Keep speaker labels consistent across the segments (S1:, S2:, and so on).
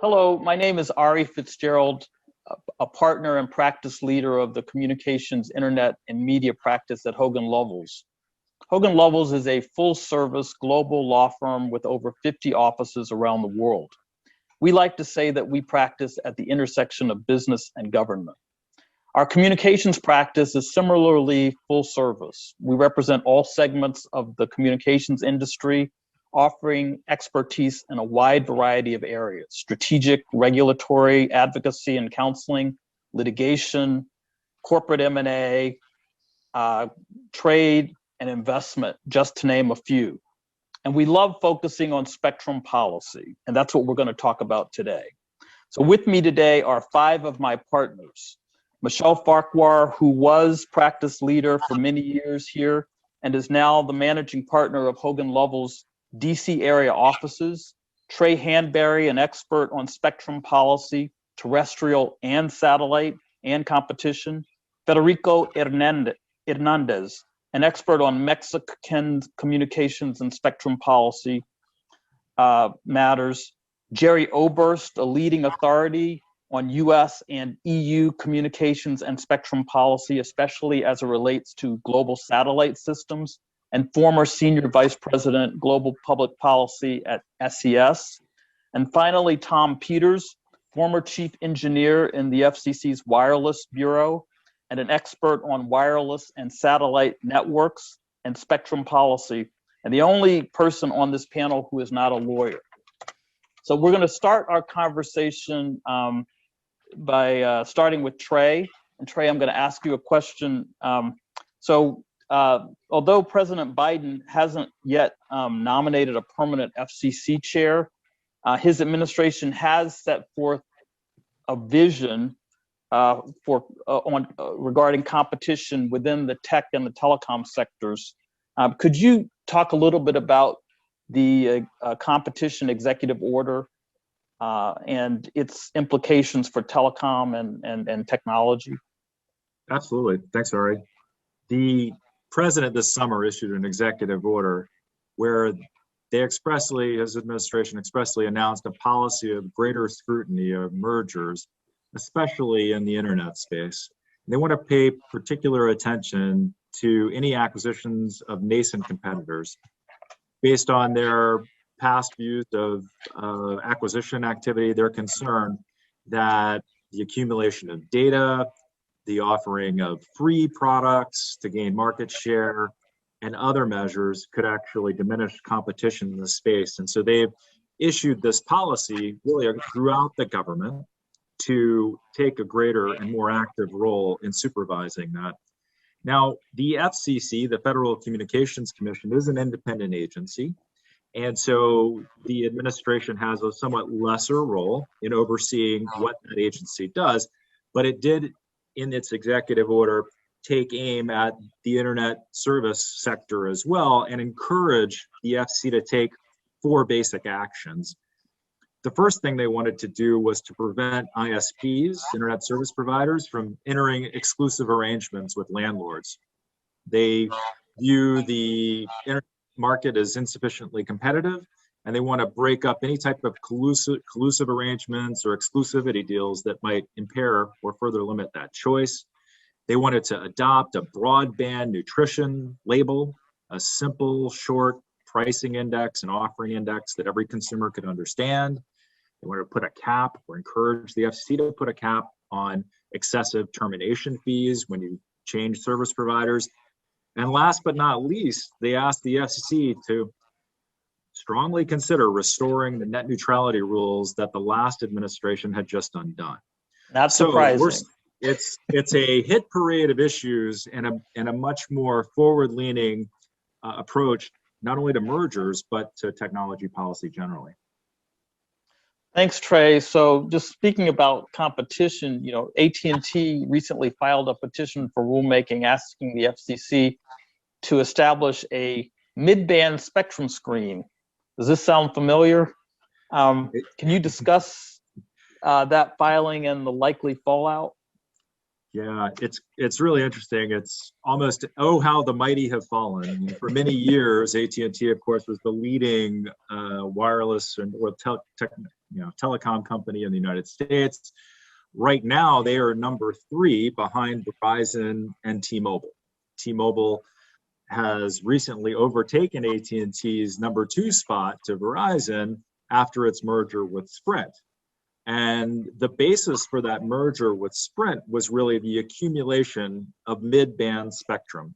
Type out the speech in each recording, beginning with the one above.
S1: Hello, my name is Ari Fitzgerald, a partner and practice leader of the Communications, Internet, and Media practice at Hogan Lovells. Hogan Lovells is a full-service global law firm with over 50 offices around the world. We like to say that we practice at the intersection of business and government. Our communications practice is similarly full service. We represent all segments of the communications industry, offering expertise in a wide variety of areas: strategic, regulatory, advocacy and counseling, litigation, corporate M&A, trade and investment, just to name a few. And we love focusing on spectrum policy, and that's what we're going to talk about today. So with me today are 5 of my partners. Michelle Farquhar, who was practice leader for many years here and is now the managing partner of Hogan Lovells DC area offices. Trey Hanberry, an expert on spectrum policy, terrestrial and satellite and competition. Federico Hernandez, an expert on Mexican communications and spectrum policy matters. Jerry Oberst, a leading authority on US and EU communications and spectrum policy, especially as it relates to global satellite systems, and former Senior Vice President, Global Public Policy at SES. And finally, Tom Peters, former Chief Engineer in the FCC's Wireless Bureau, and an expert on wireless and satellite networks and spectrum policy, and the only person on this panel who is not a lawyer. So we're gonna start our conversation by starting with Trey. And Trey, I'm gonna ask you a question. Although President Biden hasn't yet nominated a permanent FCC chair, his administration has set forth a vision regarding competition within the tech and the telecom sectors. Could you talk a little bit about the competition executive order and its implications for telecom and technology?
S2: Absolutely. Thanks, Ari. The President this summer issued an executive order where his administration expressly announced a policy of greater scrutiny of mergers, especially in the internet space. They want to pay particular attention to any acquisitions of nascent competitors based on their past views of acquisition activity. They're concerned that the accumulation of data, the offering of free products to gain market share, and other measures could actually diminish competition in the space. And so they've issued this policy really throughout the government to take a greater and more active role in supervising that. Now, the FCC, the Federal Communications Commission, is an independent agency. And so the administration has a somewhat lesser role in overseeing what that agency does, but it did, in its executive order, take aim at the internet service sector as well and encourage the FCC to take 4 basic actions. The first thing they wanted to do was to prevent ISPs, internet service providers, from entering exclusive arrangements with landlords. They view the internet market as insufficiently competitive, and they want to break up any type of collusive arrangements or exclusivity deals that might impair or further limit that choice. They wanted to adopt a broadband nutrition label, a simple, short pricing index and offering index that every consumer could understand. They wanted to put a cap or encourage the FCC to put a cap on excessive termination fees when you change service providers. And last but not least, they asked the FCC to strongly consider restoring the net neutrality rules that the last administration had just undone.
S1: Not surprising.
S2: It's a hit parade of issues and a much more forward-leaning approach, not only to mergers, but to technology policy generally.
S1: Thanks, Trey. So just speaking about competition, AT&T recently filed a petition for rulemaking asking the FCC to establish a mid-band spectrum screen. Does this sound familiar? Can you discuss that filing and the likely fallout?
S2: Yeah, it's really interesting. It's almost, oh, how the mighty have fallen. I mean, for many years, AT&T, of course, was the leading wireless or telecom company in the United States. Right now, they are number 3 behind Verizon and T-Mobile. T-Mobile has recently overtaken AT&T's number 2 spot to Verizon after its merger with Sprint. And the basis for that merger with Sprint was really the accumulation of mid-band spectrum,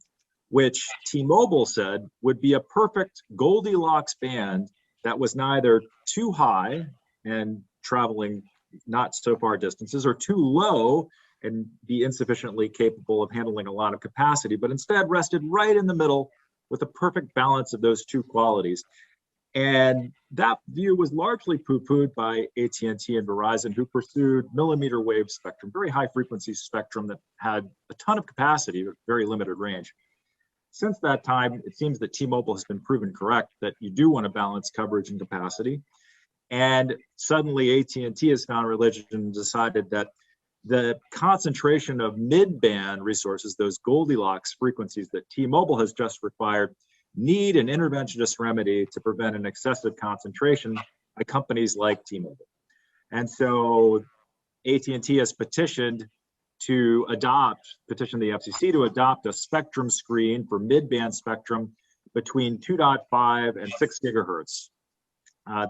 S2: which T-Mobile said would be a perfect Goldilocks band that was neither too high and traveling not so far distances or too low and be insufficiently capable of handling a lot of capacity, but instead rested right in the middle with a perfect balance of those two qualities. And that view was largely poo-pooed by AT&T and Verizon, who pursued millimeter wave spectrum, very high frequency spectrum that had a ton of capacity, but very limited range. Since that time, it seems that T-Mobile has been proven correct that you do want to balance coverage and capacity. And suddenly AT&T has found religion and decided that the concentration of mid-band resources, those Goldilocks frequencies that T-Mobile has just required, need an interventionist remedy to prevent an excessive concentration by companies like T-Mobile. And so AT&T has petitioned the FCC to adopt a spectrum screen for mid-band spectrum between 2.5 and 6 gigahertz.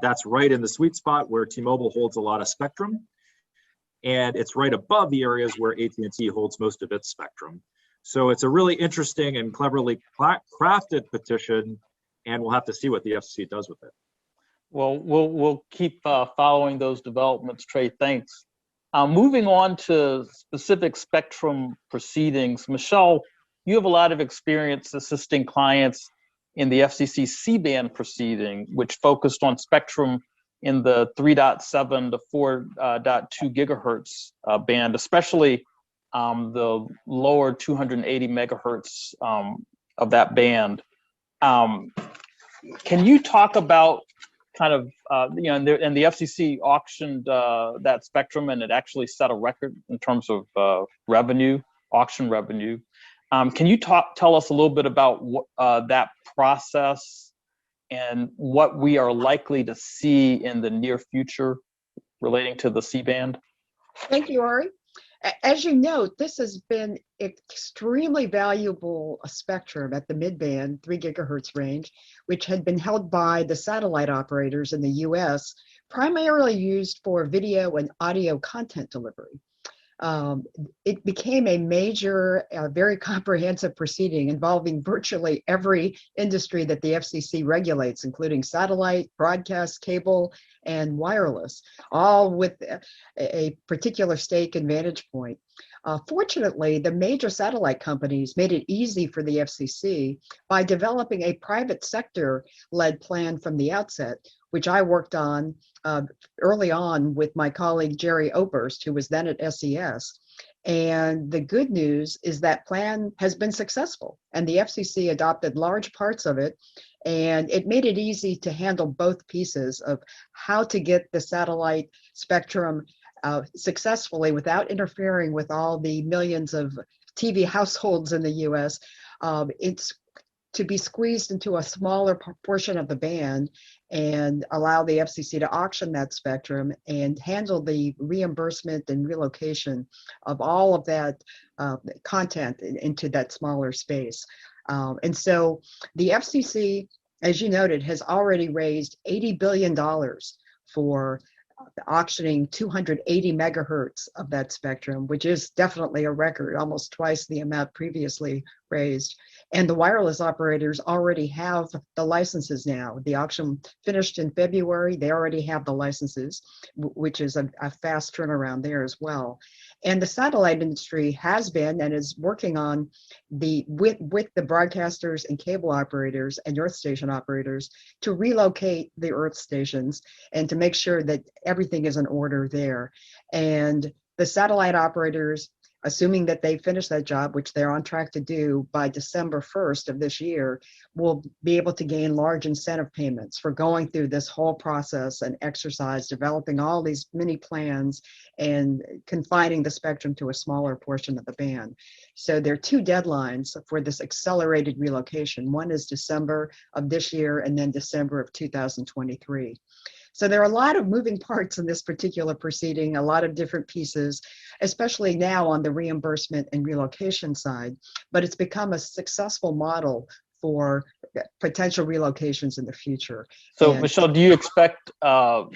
S2: That's right in the sweet spot where T-Mobile holds a lot of spectrum, and it's right above the areas where AT&T holds most of its spectrum. So it's a really interesting and cleverly crafted petition, and we'll have to see what the FCC does with it.
S1: Well, we'll keep following those developments, Trey. Thanks. Moving on to specific spectrum proceedings, Michelle, you have a lot of experience assisting clients in the FCC C-band proceeding, which focused on spectrum in the 3.7 to 4.2 gigahertz band, especially the lower 280 megahertz of that band. Can you talk about kind of, and the FCC auctioned that spectrum, and it actually set a record in terms of revenue, auction revenue. Can you tell us a little bit about that process and what we are likely to see in the near future relating to the C-band?
S3: Thank you, Ari. As you note, this has been extremely valuable spectrum at the mid-band 3 gigahertz range, which had been held by the satellite operators in the US, primarily used for video and audio content delivery. It became a major, very comprehensive proceeding involving virtually every industry that the FCC regulates, including satellite, broadcast, cable, and wireless, all with a particular stake and vantage point. Fortunately, the major satellite companies made it easy for the FCC by developing a private sector-led plan from the outset, which I worked on early on with my colleague Jerry Oberst, who was then at SES. And the good news is that plan has been successful, and the FCC adopted large parts of it, and it made it easy to handle both pieces of how to get the satellite spectrum successfully without interfering with all the millions of TV households in the US. It's to be squeezed into a smaller portion of the band and allow the FCC to auction that spectrum and handle the reimbursement and relocation of all of that content into that smaller space. And so the FCC, as you noted, has already raised $80 billion for auctioning 280 megahertz of that spectrum, which is definitely a record, almost twice the amount previously raised. And the wireless operators already have the licenses now. The auction finished in February. They already have the licenses, which is a fast turnaround there as well. And the satellite industry has been and is working on with the broadcasters and cable operators and earth station operators to relocate the earth stations and to make sure that everything is in order there. And the satellite operators assuming that they finish that job, which they're on track to do by December 1st of this year, will be able to gain large incentive payments for going through this whole process and exercise, developing all these mini plans and confining the spectrum to a smaller portion of the band. So there are two deadlines for this accelerated relocation. One is December of this year and then December of 2023. So there are a lot of moving parts in this particular proceeding, a lot of different pieces, especially now on the reimbursement and relocation side, but it's become a successful model for potential relocations in the future.
S1: So,
S3: And
S1: Michelle, do you expect do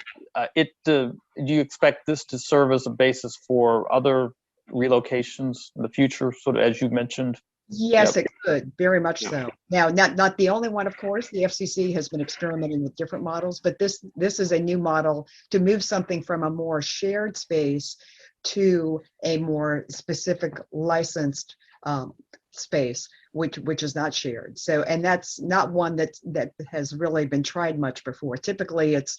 S1: you expect this to serve as a basis for other relocations in the future, sort of as you mentioned?
S3: yes,
S1: Yep.
S3: it could, very much so. Now, not the only one, of course. The FCC has been experimenting with different models, but this is a new model to move something from a more shared space to a more specific licensed space, which is not shared. So, and that's not one that has really been tried much before. Typically, it's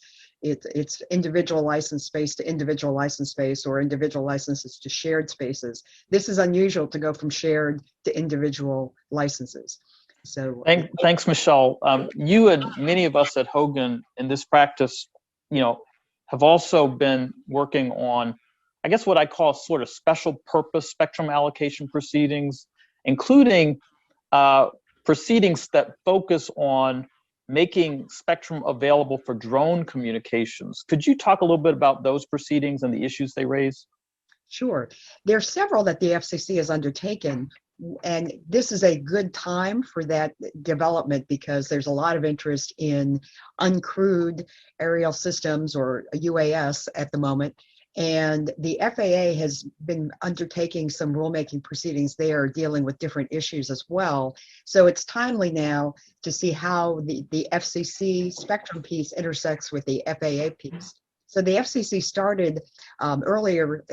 S3: individual license space to individual license space, or individual licenses to shared spaces. This is unusual to go from shared to individual licenses. So
S1: Thanks, Michelle. You and many of us at Hogan in this practice, have also been working on, I guess, what I call sort of special purpose spectrum allocation proceedings, including proceedings that focus on making spectrum available for drone communications. Could you talk a little bit about those proceedings and the issues they raise?
S3: sure, there are several that the FCC has undertaken. And this is a good time for that development because there's a lot of interest in uncrewed aerial systems, or UAS, at the moment. And the FAA has been undertaking some rulemaking proceedings there dealing with different issues as well. So it's timely now to see how the FCC spectrum piece intersects with the FAA piece. So the FCC started earlier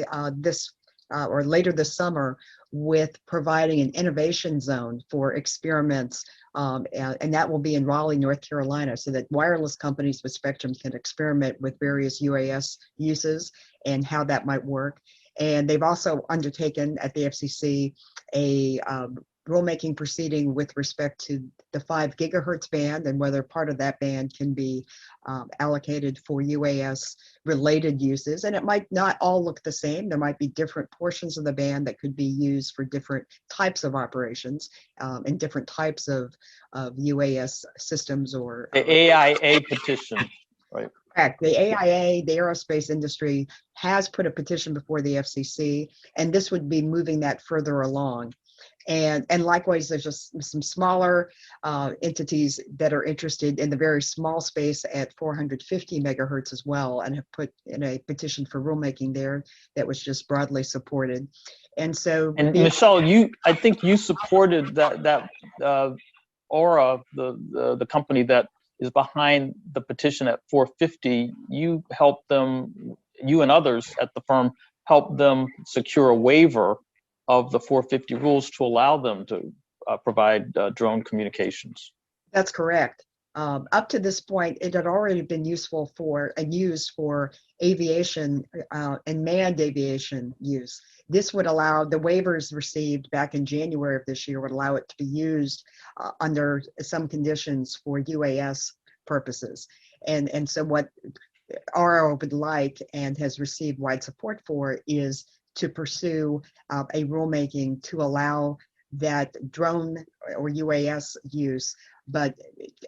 S3: or later this summer with providing an innovation zone for experiments, and that will be in Raleigh, North Carolina, so that wireless companies with spectrum can experiment with various UAS uses and how that might work. And they've also undertaken at the FCC a rulemaking proceeding with respect to the 5 gigahertz band and whether part of that band can be allocated for UAS related uses. And it might not all look the same. There might be different portions of the band that could be used for different types of operations and different types of UAS systems, or
S1: The AIA petition, right?
S3: correct. The AIA, the aerospace industry, has put a petition before the FCC, and this would be moving that further along. And likewise, there's just some smaller entities that are interested in the very small space at 450 megahertz as well, and have put in a petition for rulemaking there that was just broadly supported. And so,
S1: And Michelle, I think you supported that Aura, the company that is behind the petition at 450. You helped them, you and others at the firm helped them secure a waiver of the 450 rules to allow them to provide drone communications.
S3: that's correct. Up to this point, it had already been useful for and used for aviation and manned aviation use. This would allow the waivers received back in January of this year would allow it to be used under some conditions for UAS purposes. And so what RO would like and has received wide support for is to pursue a rulemaking to allow that drone or UAS use, but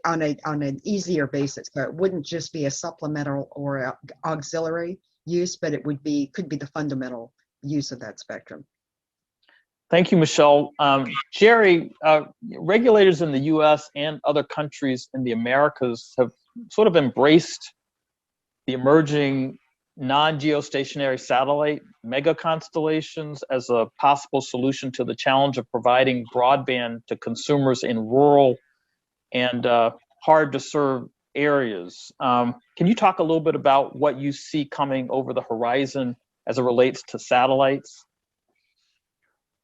S3: on an easier basis. So it wouldn't just be a supplemental or auxiliary use, but it could be the fundamental use of that spectrum.
S1: Thank you, Michelle. Jerry, regulators in the US and other countries in the Americas have sort of embraced the emerging non-geostationary satellite MegaConstellations as a possible solution to the challenge of providing broadband to consumers in rural and hard to serve areas. Can you talk a little bit about what you see coming over the horizon as it relates to satellites?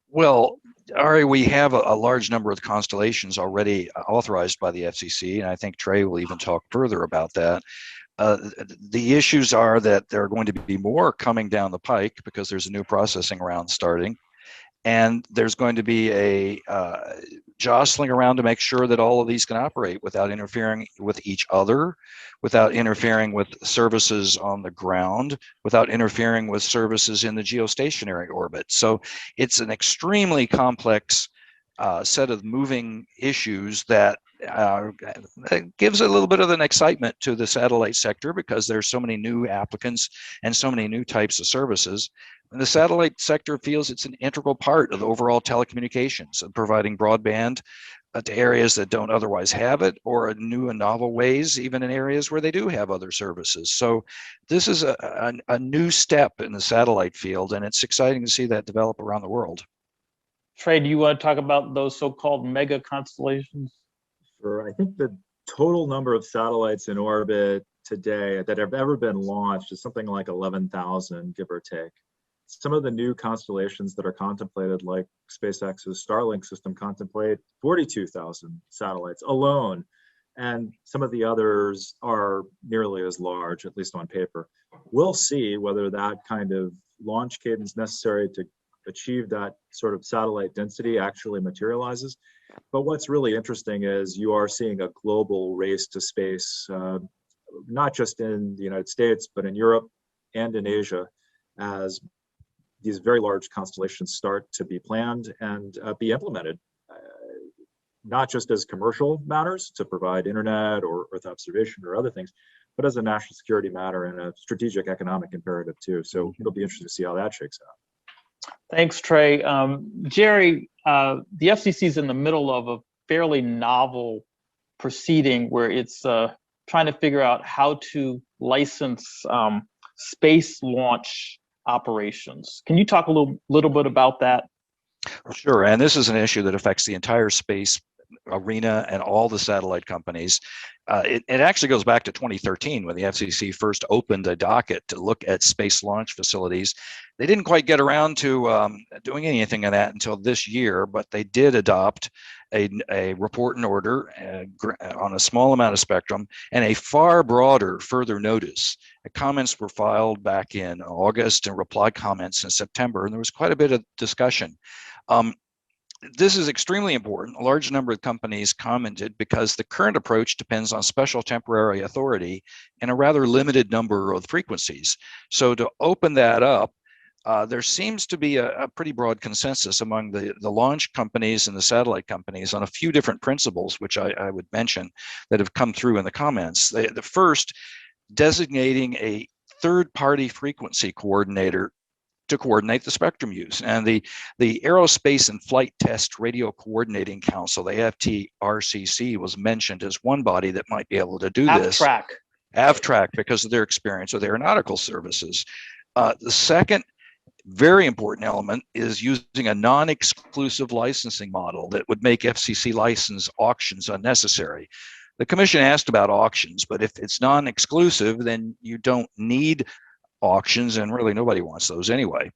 S4: Well, Ari, we have a large number of constellations already authorized by the FCC, and I think Trey will even talk further about that. The issues are that there are going to be more coming down the pike because there's a new processing round starting. and there's going to be a jostling around to make sure that all of these can operate without interfering with each other, without interfering with services on the ground, without interfering with services in the geostationary orbit. So it's an extremely complex set of moving issues that gives a little bit of an excitement to the satellite sector because there's so many new applicants and so many new types of services. And the satellite sector feels it's an integral part of the overall telecommunications and providing broadband to areas that don't otherwise have it, or in new and novel ways, even in areas where they do have other services. So this is a new step in the satellite field, and it's exciting to see that develop around the world.
S1: Trey, do you want to talk about those so-called mega constellations?
S2: Sure. I think the total number of satellites in orbit today that have ever been launched is something like 11,000, give or take. Some of the new constellations that are contemplated, like SpaceX's Starlink system, contemplate 42,000 satellites alone. And some of the others are nearly as large, at least on paper. We'll see whether that kind of launch cadence necessary to achieve that sort of satellite density actually materializes. But what's really interesting is you are seeing a global race to space, not just in the United States, but in Europe and in Asia, as these very large constellations start to be planned and be implemented, not just as commercial matters to provide internet or Earth observation or other things, but as a national security matter and a strategic economic imperative too. So it'll be interesting to see how that shakes out.
S1: Thanks, Trey. Jerry, the FCC is in the middle of a fairly novel proceeding where it's trying to figure out how to license space launch operations. Can you talk a little bit about that?
S4: Sure, and this is an issue that affects the entire space arena and all the satellite companies. It actually goes back to 2013 when the FCC first opened a docket to look at space launch facilities. They didn't quite get around to doing anything on that until this year, but they did adopt a report and order on a small amount of spectrum and a far broader further notice. The comments were filed back in August and reply comments in September, and there was quite a bit of discussion. This is extremely important. A large number of companies commented because the current approach depends on special temporary authority in a rather limited number of frequencies. So to open that up, there seems to be a pretty broad consensus among the launch companies and the satellite companies on a few different principles, which I would mention that have come through in the comments. The first, designating a third-party frequency coordinator to coordinate the spectrum use. And the Aerospace and Flight Test Radio Coordinating Council, the AFTRCC, was mentioned as one body that might be able to do this. AFTRAC, because of their experience with aeronautical services. The second very important element is using a non-exclusive licensing model that would make FCC license auctions unnecessary. The commission asked about auctions, but if it's non-exclusive, then you don't need auctions, and really nobody wants those anyway.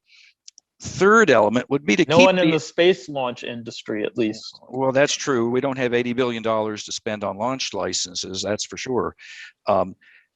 S4: Third element would be to
S1: no one in the space launch industry, at least.
S4: Well, that's true. We don't have $80 billion to spend on launch licenses, that's for sure.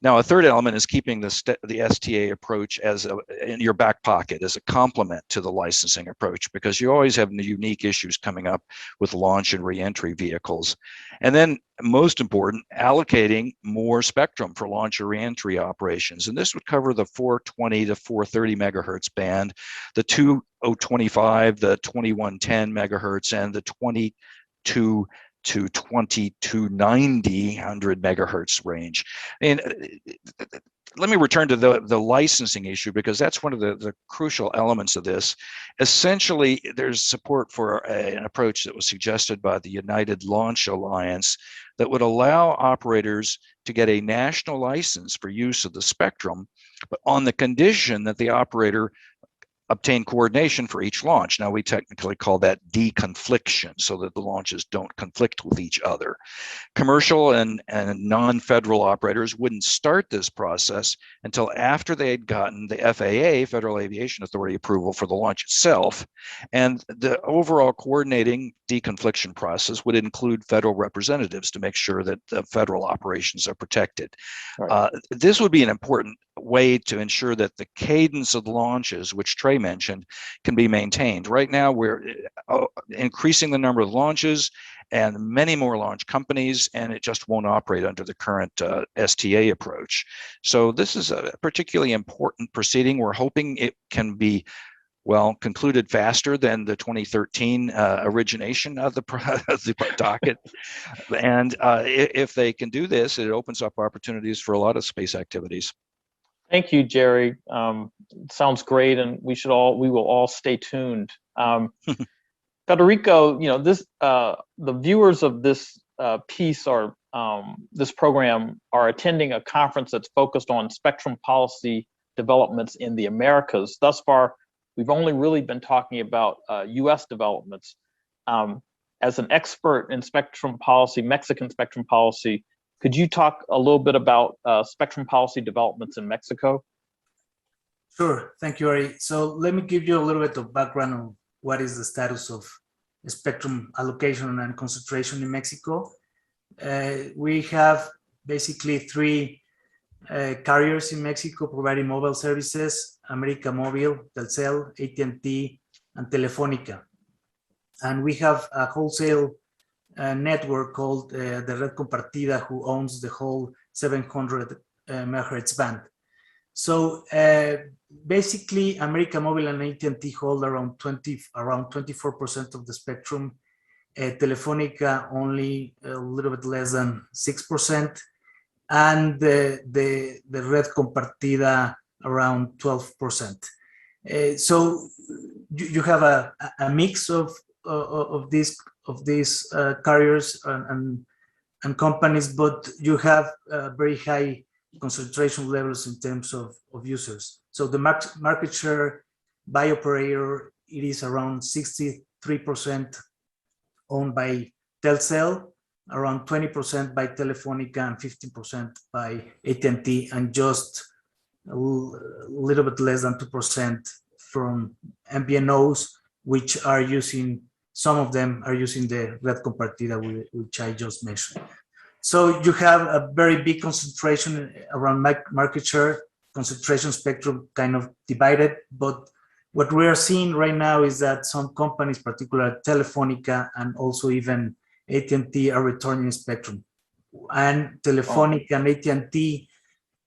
S4: Now, a third element is keeping the STA approach as in your back pocket as a complement to the licensing approach, because you always have unique issues coming up with launch and reentry vehicles. And then, most important, allocating more spectrum for launch or reentry operations. And this would cover the 420 to 430 megahertz band, the 2025, the 2110 megahertz, and the 22 to 2290 100 megahertz range. And let me return to the licensing issue, because that's one of the crucial elements of this. Essentially, there's support for an approach that was suggested by the United Launch Alliance that would allow operators to get a national license for use of the spectrum, but on the condition that the operator obtain coordination for each launch. Now, we technically call that deconfliction, so that the launches don't conflict with each other. Commercial and non-federal operators wouldn't start this process until after they had gotten the FAA, Federal Aviation Authority, approval for the launch itself. And the overall coordinating deconfliction process would include federal representatives to make sure that the federal operations are protected. Right. This would be an important way to ensure that the cadence of launches, which Trey mentioned, can be maintained. Right now, we're increasing the number of launches and many more launch companies, and it just won't operate under the current STA approach. So this is a particularly important proceeding. We're hoping it can be concluded faster than the 2013 origination of the docket. And if they can do this, it opens up opportunities for a lot of space activities.
S1: Thank you, Jerry. Sounds great, and we will all stay tuned. Federico, the viewers of this piece are this program are attending a conference that's focused on spectrum policy developments in the Americas. Thus far, we've only really been talking about U.S. developments. As an expert in spectrum policy, Mexican spectrum policy, could you talk a little bit about spectrum policy developments in Mexico?
S5: Sure, thank you, Ari. So let me give you a little bit of background on what is the status of spectrum allocation and concentration in Mexico. We have basically three carriers in Mexico providing mobile services: América Móvil, Telcel, AT&T, and Telefónica. And we have a wholesale network called the Red Compartida, who owns the whole 700 megahertz band. So basically, América Móvil and AT&T hold around 24% of the spectrum. Telefónica only a little bit less than 6%, and the Red Compartida around 12%. So you have a mix of these carriers and companies, but you have very high concentration levels in terms of users. So the market share by operator, it is around 63% owned by Telcel, around 20% by Telefónica, and 15% by AT&T, and just a little bit less than 2% from MVNOs, which are using, some of them are using the Red Compartida, which I just mentioned. So you have a very big concentration around market share, concentration spectrum kind of divided, but what we are seeing right now is that some companies, particularly Telefónica and also even AT&T, are returning spectrum. And Telefónica and AT&T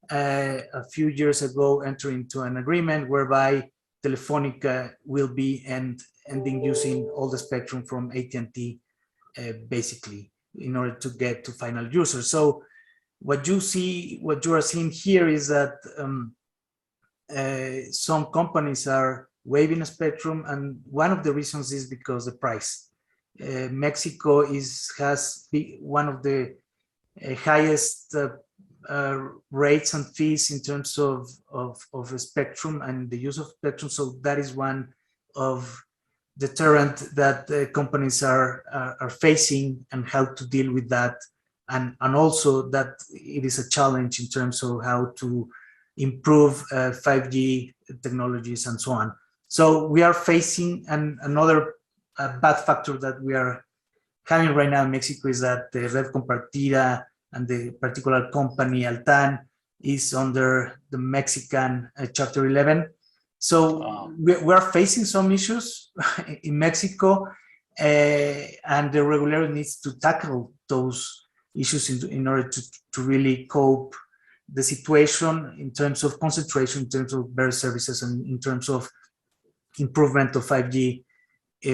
S5: a few years ago entered into an agreement whereby Telefónica will be ending using all the spectrum from AT&T basically in order to get to final users. So what you are seeing here is that some companies are waiving a spectrum, and one of the reasons is because the price. Mexico has one of the highest rates and fees in terms of spectrum and the use of spectrum. So that is one of deterrent that companies are facing, and how to deal with that, and also that it is a challenge in terms of how to improve 5G technologies and so on. So we are facing another bad factor that we are having right now in Mexico is that the Red Compartida and the particular company Altan is under the Mexican Chapter 11. So we are facing some issues in Mexico, and the regulator needs to tackle those issues in order to really cope the situation in terms of concentration, in terms of better services, and in terms of improvement of 5G,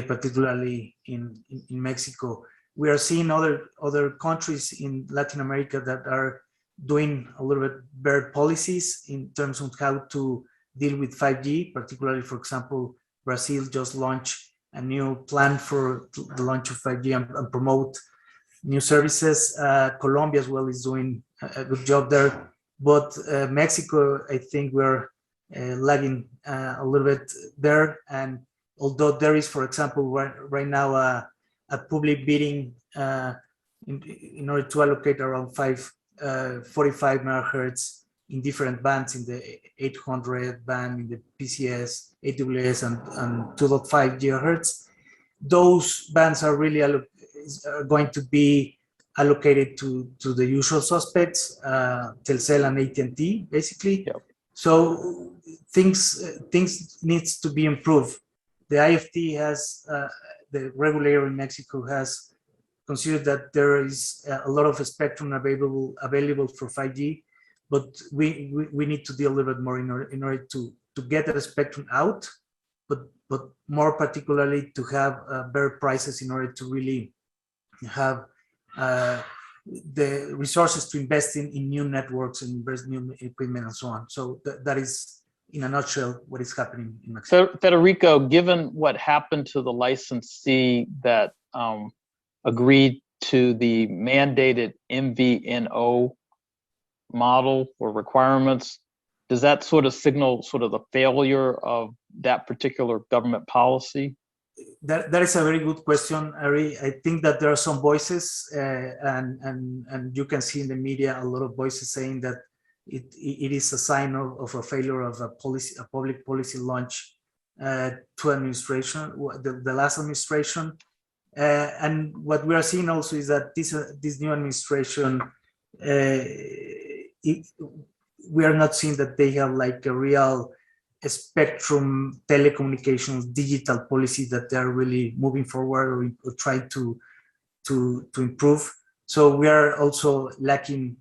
S5: particularly in Mexico. We are seeing other countries in Latin America that are doing a little bit better policies in terms of how to deal with 5G, particularly, for example, Brazil just launched a new plan for the launch of 5G and promote new services. Colombia as well is doing a good job there. But Mexico, I think we're lagging a little bit there. And although there is, for example, right now a public bidding in order to allocate around 45 megahertz in different bands, in the 800 band, in the PCS, AWS, and 2.5 gigahertz. Those bands are really are going to be allocated to the usual suspects, Telcel and AT&T, basically.
S1: Yep.
S5: So things needs to be improved. The IFT has, the regulator in Mexico has considered that there is a lot of spectrum available for 5G, but we need to deal a little bit more in order to get that spectrum out, but more particularly to have better prices in order to really have the resources to invest in new networks and invest new equipment and so on. So that is, in a nutshell, what is happening in Mexico.
S1: Federico, given what happened to the licensee that agreed to the mandated MVNO model or requirements, does that sort of signal sort of the failure of that particular government policy?
S5: That is a very good question, Ari. I think that there are some voices, and you can see in the media a lot of voices saying that it is a sign of a failure of a public policy launch to administration, the last administration. And what we are seeing also is that this new administration, we are not seeing that they have like a real spectrum telecommunications digital policy that they are really moving forward or trying to improve. So we are also lacking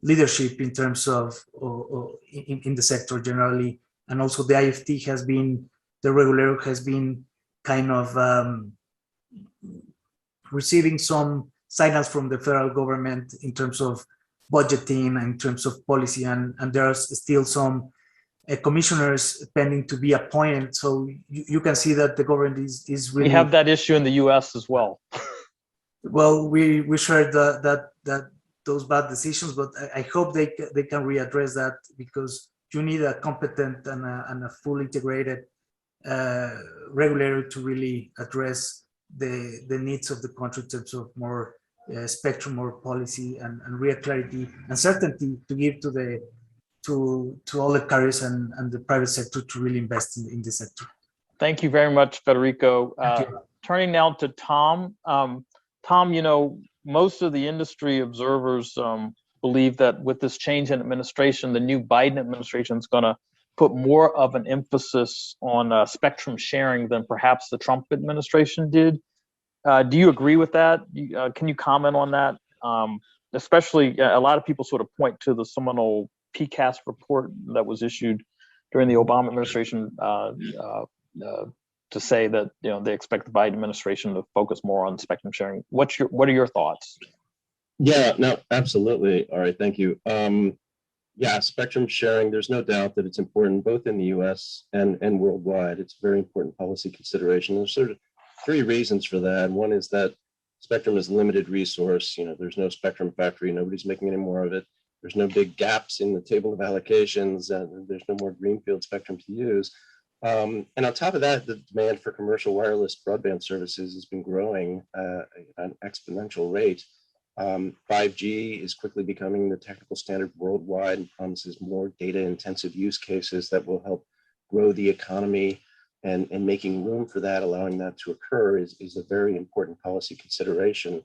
S5: leadership in terms of in the sector generally, and also the IFT has been, the regulator has been kind of receiving some signals from the federal government in terms of budgeting and in terms of policy, and there are still some commissioners pending to be appointed. So you can see that the government is really.
S1: We have that issue in the U.S. as well.
S5: Well, we shared that those bad decisions, but I hope they can readdress that, because you need a competent and a full integrated regulator to really address the needs of the country in terms of more spectrum, more policy, and real clarity and certainty to give to all the carriers and the private sector to really invest in this sector.
S1: Thank you very much, Federico.
S5: Thank you.
S1: Turning now to Tom. Tom, you know, most of the industry observers believe that with this change in administration, the new Biden administration is going to put more of an emphasis on spectrum sharing than perhaps the Trump administration did. Do you agree with that? Can you comment on that? Especially, a lot of people sort of point to the seminal PCAST report that was issued during the Obama administration to say that, you know, they expect the Biden administration to focus more on spectrum sharing. What are your thoughts?
S6: Yeah, no, absolutely. All right, thank you. Yeah, spectrum sharing, there's no doubt that it's important both in the US and worldwide. It's a very important policy consideration. There's sort of three reasons for that. One is that spectrum is a limited resource. You know, there's no spectrum factory. Nobody's making any more of it. There's no big gaps in the table of allocations, and there's no more greenfield spectrum to use. And on top of that, the demand for commercial wireless broadband services has been growing at an exponential rate. 5G is quickly becoming the technical standard worldwide and promises more data-intensive use cases that will help grow the economy, and making room for that, allowing that to occur is a very important policy consideration,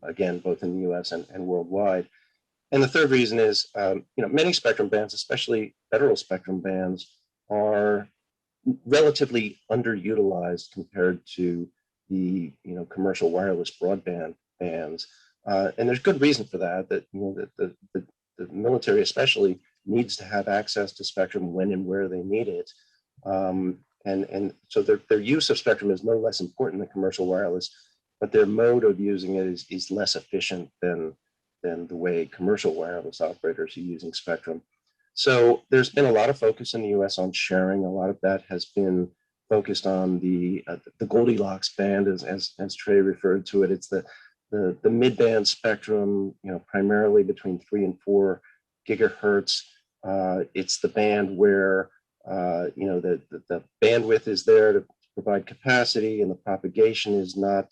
S6: again, both in the US and worldwide. And the third reason is, you know, many spectrum bands, especially federal spectrum bands, are relatively underutilized compared to the, you know, commercial wireless broadband bands. And there's good reason for that, that, you know, that the military especially needs to have access to spectrum when and where they need it. And so their use of spectrum is no less important than commercial wireless, but their mode of using it is less efficient than the way commercial wireless operators are using spectrum. So there's been a lot of focus in the US on sharing. A lot of that has been focused on the Goldilocks band, as Trey referred to it. It's the mid-band spectrum, you know, primarily between 3 and 4 gigahertz. It's the band where, you know, the bandwidth is there to provide capacity, and the propagation is not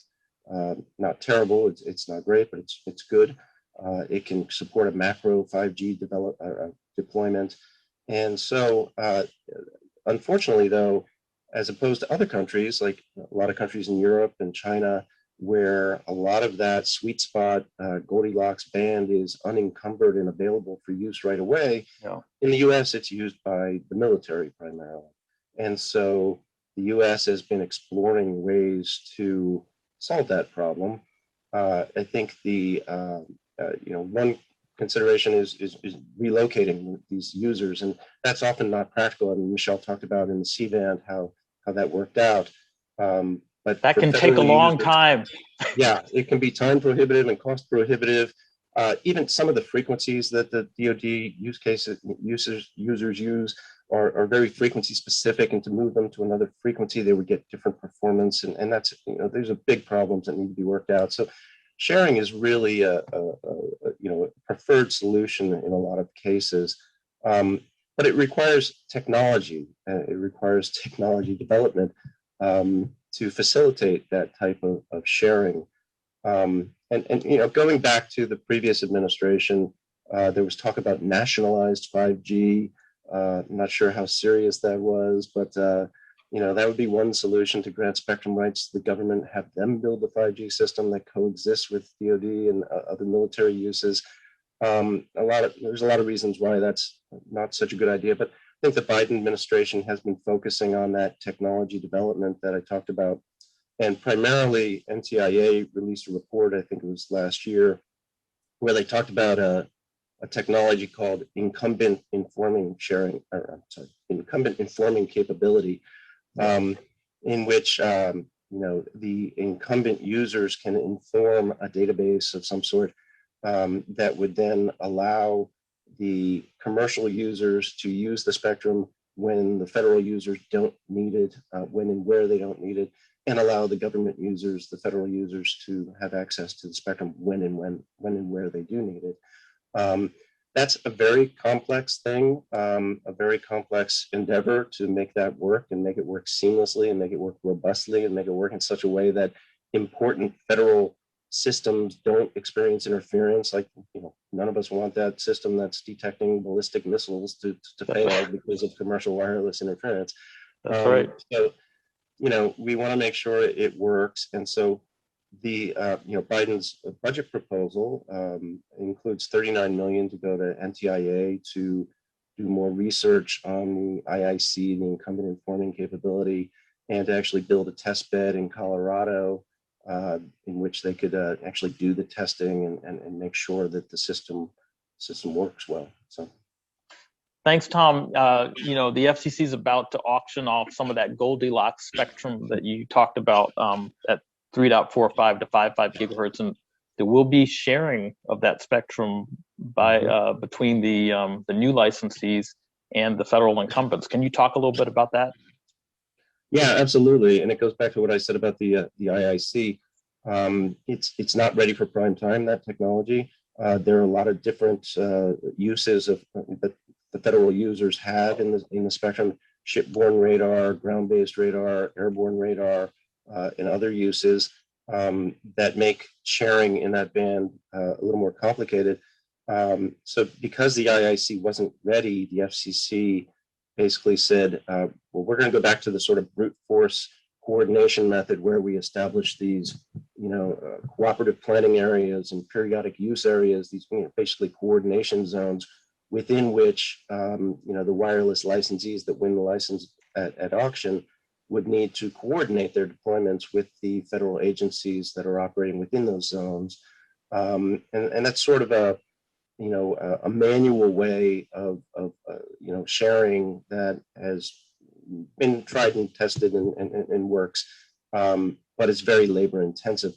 S6: terrible. It's not great, but it's good. It can support a macro 5G deployment. And so, unfortunately, though, as opposed to other countries, like a lot of countries in Europe and China, where a lot of that sweet spot Goldilocks band is unencumbered and available for use right away.
S1: Yeah.
S6: In the US, it's used by the military primarily. And so the US has been exploring ways to solve that problem. I think the one consideration is relocating these users, and that's often not practical. I mean, Michelle talked about in the C-band how that worked out. But
S1: that can take a long time.
S6: Yeah, it can be time prohibitive and cost prohibitive. Even some of the frequencies that the DoD users use are very frequency specific, and to move them to another frequency, they would get different performance, and that's, there's a big problems that need to be worked out. So sharing is really a preferred solution in a lot of cases, but it requires technology. It requires technology development to facilitate that type of sharing. And going back to the previous administration, there was talk about nationalized 5G. I'm not sure how serious that was, but that would be one solution to grant spectrum rights to the government, have them build the 5G system that coexists with DoD and other military uses. There's a lot of reasons why that's not such a good idea, but I think the Biden administration has been focusing on that technology development that I talked about. And primarily NTIA released a report, I think it was last year, where they talked about a technology called incumbent informing capability, in which the incumbent users can inform a database of some sort that would then allow the commercial users to use the spectrum when the federal users don't need it, when and where they don't need it, and allow the government users, the federal users, to have access to the spectrum when and where they do need it. That's a very complex thing, a very complex endeavor to make that work and make it work seamlessly and make it work robustly and make it work in such a way that important federal systems don't experience interference. Like, none of us want that system that's detecting ballistic missiles to fail because of commercial wireless interference.
S1: That's right.
S6: So, we want to make sure it works. And so the, Biden's budget proposal includes $39 million to go to NTIA to do more research on the IIC, the incumbent informing capability, and to actually build a test bed in Colorado in which they could actually do the testing and make sure that the system works well. So.
S1: Thanks, Tom. The FCC is about to auction off some of that Goldilocks spectrum that you talked about at 3.45 to 5.5 gigahertz, and there will be sharing of that spectrum by between the new licensees and the federal incumbents. Can you talk a little bit about that?
S6: Yeah, absolutely. And it goes back to what I said about the IIC. It's not ready for prime time, that technology. There are a lot of different uses of that the federal users have in the spectrum: shipborne radar, ground-based radar, airborne radar, and other uses that make sharing in that band a little more complicated. So because the IIC wasn't ready, the FCC basically said, well, we're going to go back to the sort of brute force coordination method where we establish these, cooperative planning areas and periodic use areas, these basically coordination zones within which, the wireless licensees that win the license at auction would need to coordinate their deployments with the federal agencies that are operating within those zones. And that's sort of a manual way of sharing that has been tried and tested and works, but it's very labor intensive.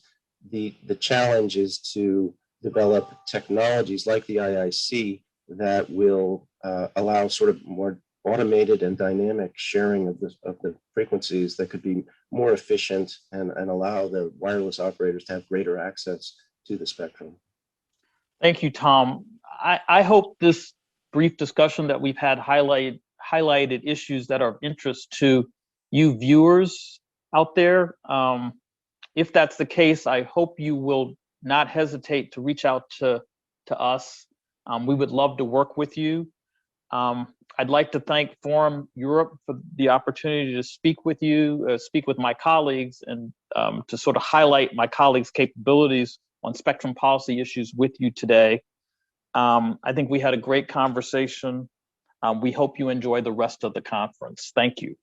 S6: The challenge is to develop technologies like the IIC that will allow sort of more automated and dynamic sharing of the frequencies that could be more efficient and allow the wireless operators to have greater access to the spectrum.
S1: Thank you, Tom. I hope this brief discussion that we've had highlighted issues that are of interest to you viewers out there. If that's the case, I hope you will not hesitate to reach out to us. We would love to work with you. I'd like to thank Forum Europe for the opportunity to speak with you, speak with my colleagues, and to sort of highlight my colleagues' capabilities on spectrum policy issues with you today. I think we had a great conversation. We hope you enjoy the rest of the conference. Thank you.